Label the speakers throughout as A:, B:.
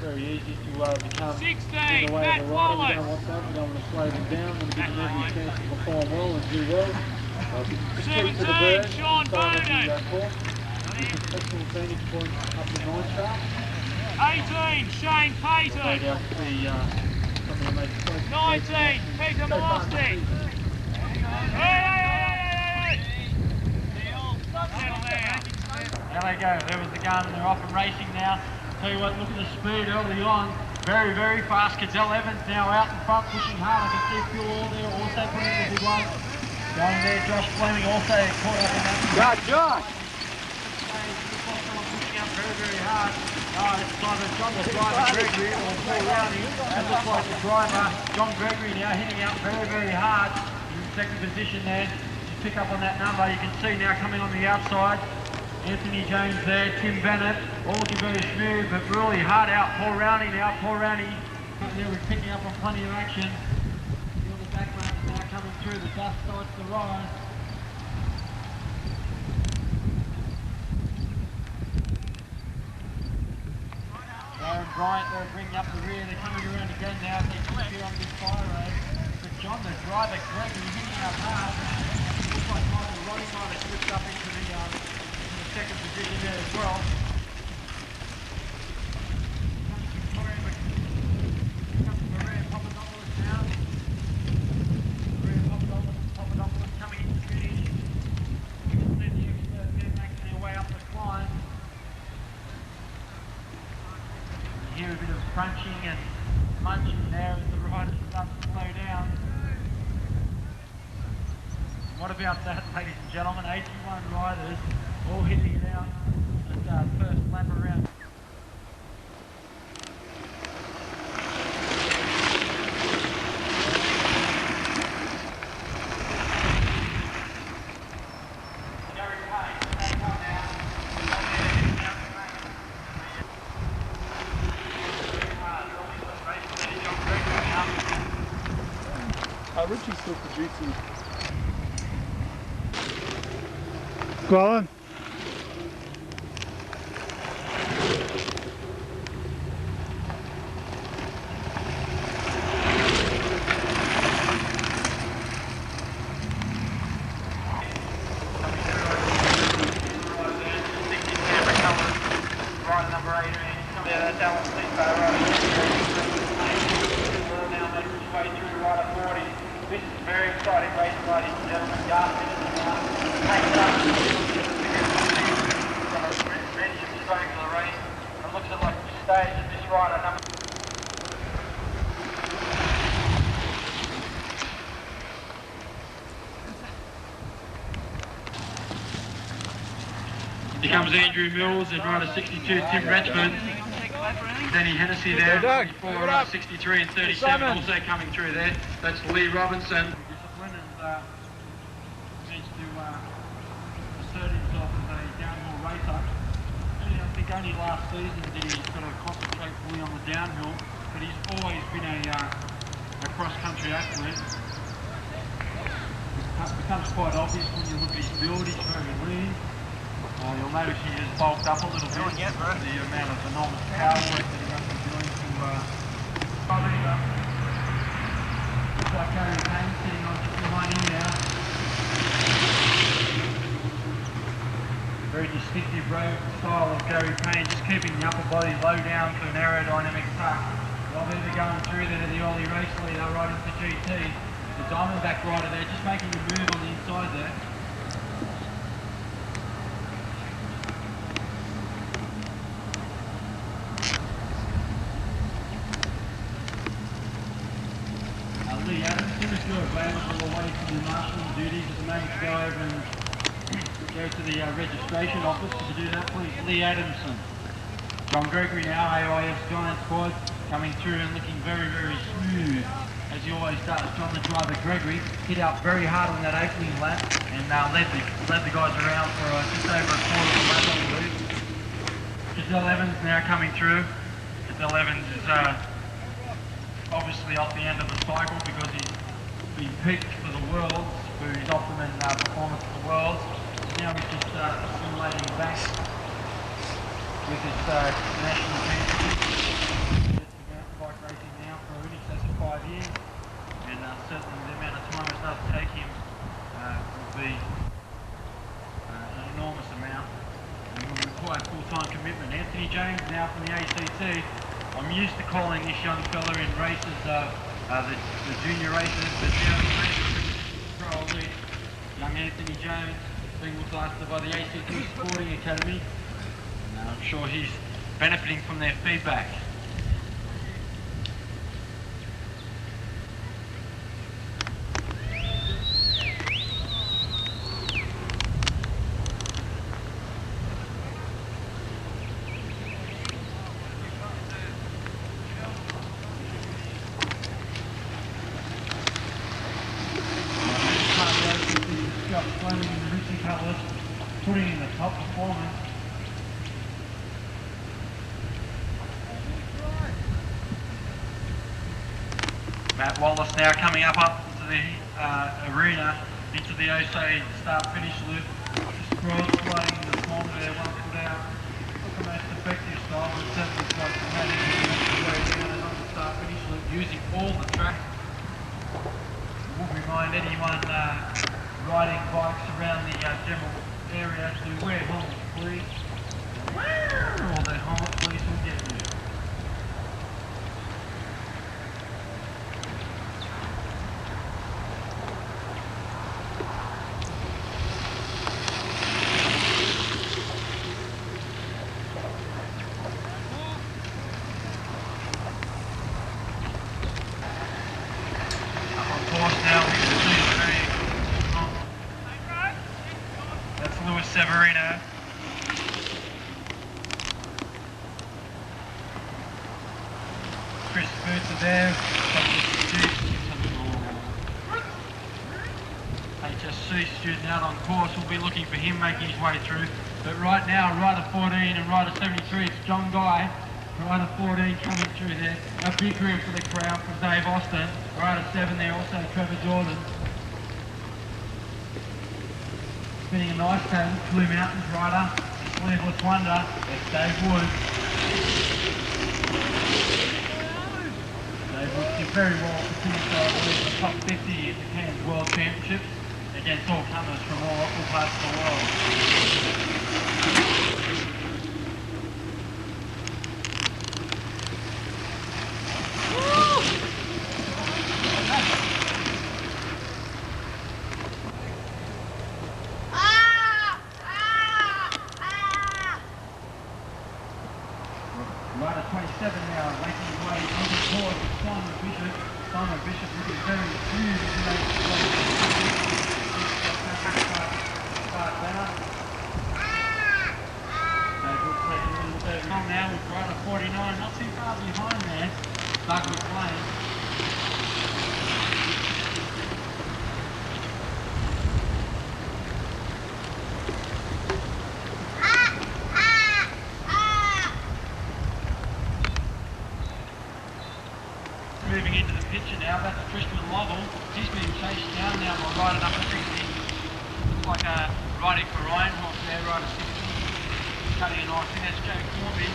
A: Very easy to become
B: 16,
A: in the way
B: Matt
A: of the rider.
B: Wallace.
A: You don't want that. You don't want to slow them down and give them every chance to perform well and do well. Just keep to the bird,
B: Sean
A: inside of
B: Bennett.
A: the course. Excellent Phoenix point up the 9 sharp.
B: 18, Shane
A: No
B: Payton.
A: doubt to see something that makes close to
B: 19, Peter Molosty. Hey! Settle down.
C: There they go, there was the gun, they're off and racing now. Tell you what, look at the speed early on. Very, very fast. Cadel Evans now out in front, pushing hard. I can see Phil Orr there also putting in the big one. Going there, Josh Fleming also caught up in that.
A: Right, Josh!
C: Pushing up very, very hard. It's either John the driver, Gregory, or Paul Rowney. It looks like the driver, John Gregory, now hitting out very, very hard. In second position there. Just pick up on that number. You can see now coming on the outside. Anthony Jones there, Tim Bennett, all looking very smooth, but really hard out. Paul Rowney now, Paul Rowney. There we're picking up on plenty of action. Feel the back marks now coming through, the dust starts to rise. Darren Bryant, they're bringing up the rear, they're coming around again now, they push here on this fire road. But John, the driver, Gregory, hitting up hard. Looks like Michael Roddy might have slipped up into the second position there as well. Papadopoulos coming in to finish. You can see the expert there making their way up the climb. You hear a bit of crunching and munching there as the riders start to slow down. What about that, ladies and gentlemen? 81 riders all hitting it out at first lap around.
A: Richie's still producing.
D: Go on.
C: This is a very exciting race, ladies and gentlemen. Ready to be starting for the race. It looks like the stage of this rider number. Here comes Andrew Mills and rider 62, Tim Redford. Danny Hennessy there, 44, 63 and 37 also coming through there. That's Lee Robinson. Discipline and needs to assert himself as a downhill racer. And I think only last season did he sort of concentrate fully on the downhill, but he's always been a cross-country athlete. It becomes quite obvious when you look at his build, he's very lean. You'll notice he has bulked up a little bit. The amount of enormous power work that he must be doing to looks like Gary Payne sitting on just behind him now. Very distinctive road style of Gary Payne, just keeping the upper body low down for an aerodynamic tuck. While they're going through there to the early race leader right into GT. The Diamondback rider there just making a move on the inside there. Lee Adamson is still available away from the marshalling duties at the moment to go over and go to the registration office. To do that, please, Lee Adamson. John Gregory now, AIS Giant Squad, coming through and looking very, very smooth. As he always does, John the driver Gregory hit out very hard on that opening lap and led the guys around for just over a quarter of a lap, I believe. Cadel Evans now coming through. Cadel Evans is obviously off the end of the cycle because he's been picked for the Worlds, for his optimum performance for the Worlds. Now he's just simulating back with his national championship. Bike racing now for in excess of 5 years, and certainly the amount of time it does take him will be an enormous amount and will require full-time commitment. Anthony James now from the ACT. I'm used to calling this young fella in races the junior races, but now in races pro elite. Young Anthony James being looked after by the ACT Sporting Academy, and I'm sure he's benefiting from their feedback. Putting in the top performance. Matt Wallace now coming up to the arena into the Osage start-finish loop. Just sliding in the corner there, one foot out. Not the most effective style, but certainly quite dramatic. Down and on the start-finish loop, using all the track. We'll remind anyone riding bikes around the general area to wear helmets, please. Or that helmet, please, will get you. Up on course now, we can see the very Severino. Chris Boots are there. HSC student out on course. We'll be looking for him making his way through. But right now, rider 14 and rider 73, it's John Guy. Rider 14 coming through there. A big room for the crowd from Dave Austin. Rider 7 there, also Trevor Jordan. Spinning a nice pattern, Blue Mountains rider, Sleeveless Wonder, it's Dave Wood. Dave Wood did very well to finish, I believe, the top 50 at the Cairns World Championships against all comers from all parts of the world. Rider 27 now, making his way on the course with Simon Bishop. Simon Bishop looking very smooth as he makes his way. David taking a little bit long now with rider 49, not too far behind there. Douglas Lane. Moving into the picture now, that's Tristan Lovell. He's being chased down now by rider number 60. Looks like riding for Ryan Horse there, rider 60. Cutting a nice in, that's Joe Corby.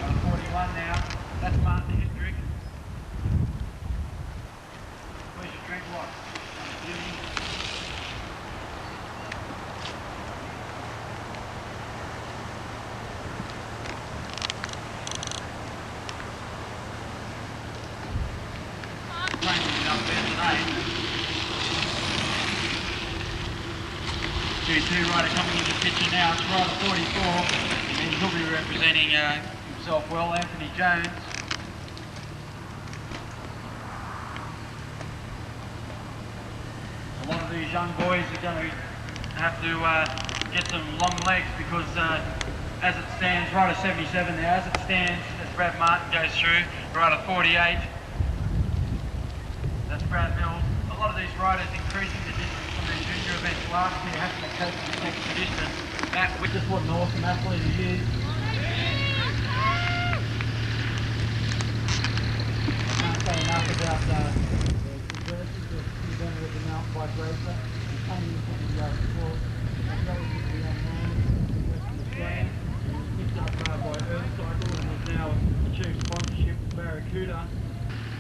C: Rider 41 now, that's Martin Hendrick. Where's your drink what? G2 rider coming into the picture now, it's rider 44, and he'll be representing himself well, Anthony Jones. A lot of these young boys are going to have to get some long legs because as it stands, rider 77 now, as it stands, as Brad Martin goes through, rider 48. That's Brad Mills. A lot of these riders increasing the distance from their junior events last year, having to cope with the extra distance. That, which is what an awesome athlete he is. I can't say enough about the versus of Bennett as a mountain bike racer. He's coming in from the sport. He's relatively unknown in Western Australia. He was picked up by Earth Cycle and has now achieved sponsorship with Barracuda.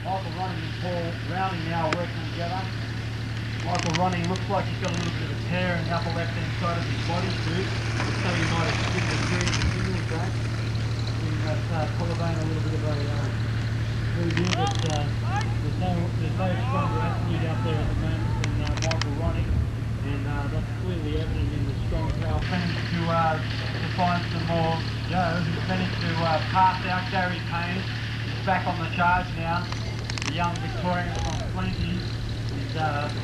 C: Michael Rowney and Paul Rowney now working together. Michael Rowney looks like he's got a little bit of a tear in the upper left-hand side of his bodysuit, so you might have given a serious stimulus back. Giving that collarbone a little bit of a review, but there's no stronger athlete out there at the moment than Michael Rowney, and that's clearly evident in the strong power. Managed to find some more Joe, who's managed to pass out Gary Payne. He's back on the charge now. The young Victorian from Plenty is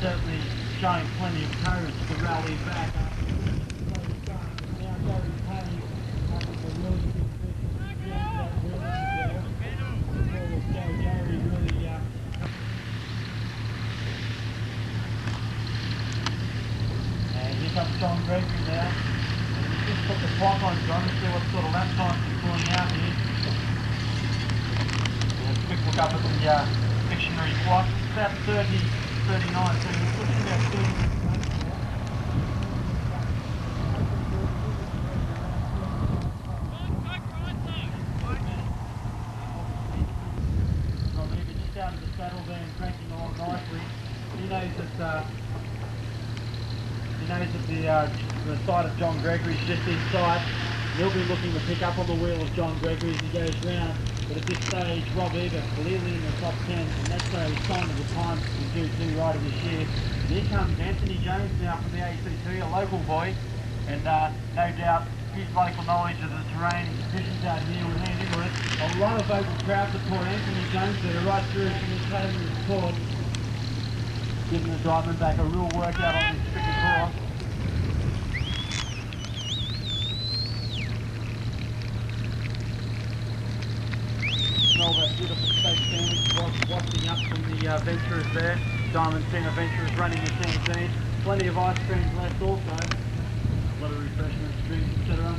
C: certainly showing plenty of courage to rally back after the start. Now Gary Payne having a really good session that there. Before Gary really and here comes John Gregory now. And he's just put the clock on John to see what sort of lap time he's pulling out here. And a quick look up at the dictionary clock. It's about 30, 39, so he's pushing about 30 minutes. Just out of the saddle there and cranking along nicely. He knows that the side of John Gregory's just in sight. He'll be looking to pick up on the wheel of John Gregory as he goes round. But at this stage, Rob Ebert clearly in the top 10, and that's a sign of the time for the G2 rider this year. And here comes Anthony Jones now from the ACT, a local boy, and no doubt his local knowledge of the terrain and conditions out here will hand into it. A lot of vocal crowd support Anthony Jones there, right through from his table and support, giving the driver back a real workout on this tricky course. All that beautiful steak sandwich wafting up from the Venturers there. Diamond Center Venturers running the canteen. Plenty of ice creams left also. A lot of refreshments, drinks, etc.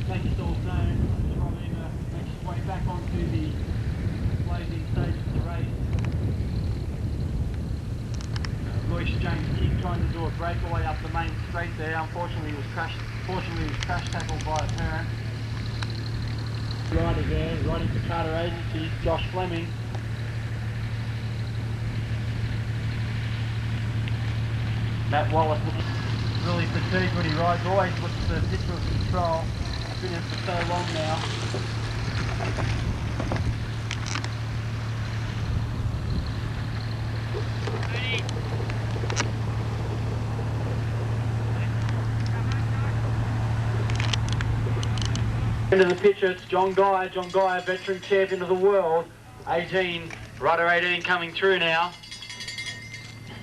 C: Making it all known. Rob Ebert makes his way back onto the blazing stage of the race. Royce James King trying to do a breakaway up the main straight there. Unfortunately, he was crash tackled by a parent. Rider there, riding for Carter Agency, Josh Fleming. Matt Wallace really fatigued when he rides, always looks for a picture of control. I've been in for so long now. Into the picture, it's John Guy, veteran champion of the world. 18, rider 18 coming through now.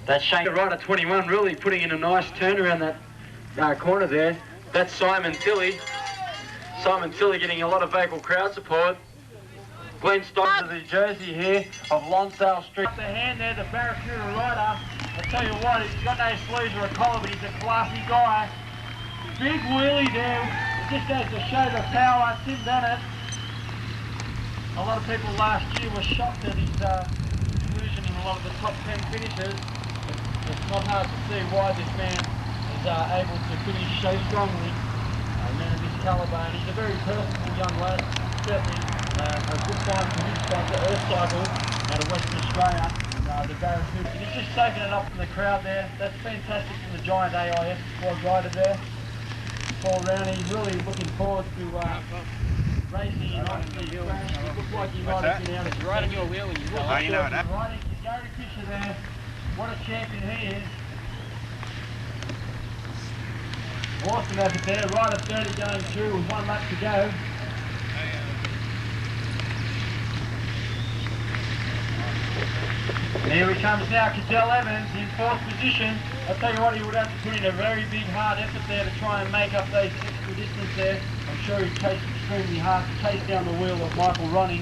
C: That's Shane, rider 21, really putting in a nice turn around that corner there. That's Simon Tilley. Simon Tilley getting a lot of vocal crowd support. Glenn Stock to the jersey here of Lonsdale Street. Up the hand there, the Barracuda rider. I tell you what, he's got no sleeves or a collar, but he's a classy guy. Big wheelie there. Just goes to show the power. Tim Bennett. A lot of people last year were shocked at his inclusion in a lot of the top 10 finishers. It's not hard to see why this man is able to finish so strongly. A man of his calibre, and he's a very personable young lad. Certainly a good find for his sponsor, Earth Cycle, out of Western Australia. The Barracuda. And he's just soaking it up from the crowd there. That's fantastic from the giant AIS squad rider there. Paul Rowney, really looking forward to racing in Oxley Hill. It looks like he might have been out of riding your wheel when you go. Oh, you know that. Riding Gary Fisher there. What a champion he is. Awesome effort there. Rider 30 going through with 1 lap to go. And here he comes now, Cadel Evans in 4th position. I'll tell you what, he would have to put in a very big hard effort there to try and make up those extra distance there. I'm sure he chased extremely hard to chase down the wheel of Michael Rowney.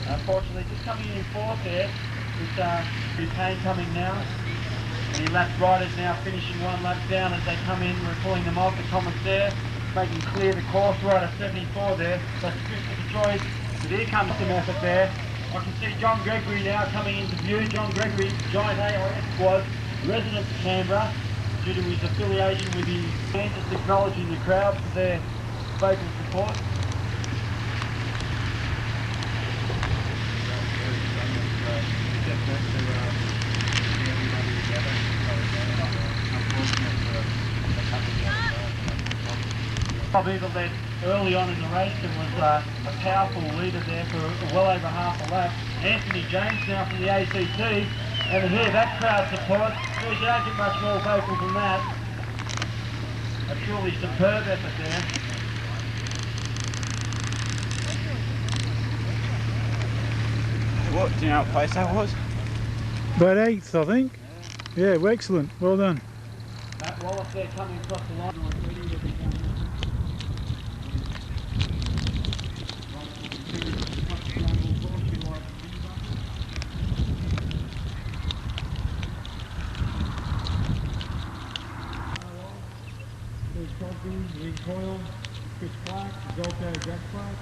C: Unfortunately, just coming in fourth there with Kane coming now. And the lap riders now finishing one lap down as they come in. We're pulling them off. The Thomas there, making clear the course right at 74 there. That's Christopher Choice. But here comes some effort there. I can see John Gregory now coming into view. John Gregory, Giant AIS squad, resident of Canberra, due to his affiliation with the band, just acknowledging the crowd for their vocal support. Probably led early on in the race and was a powerful leader there for well over half a lap. Anthony James now from the ACT, and here that crowd support. You don't get much more vocal than that. A truly superb effort there.
E: What, do you know what place that was?
D: About 8th, I think. Yeah, well, excellent. Well done.
C: Matt Wallace there coming across the line. Recoil, Chris Clark, Zolko, Jack Clark.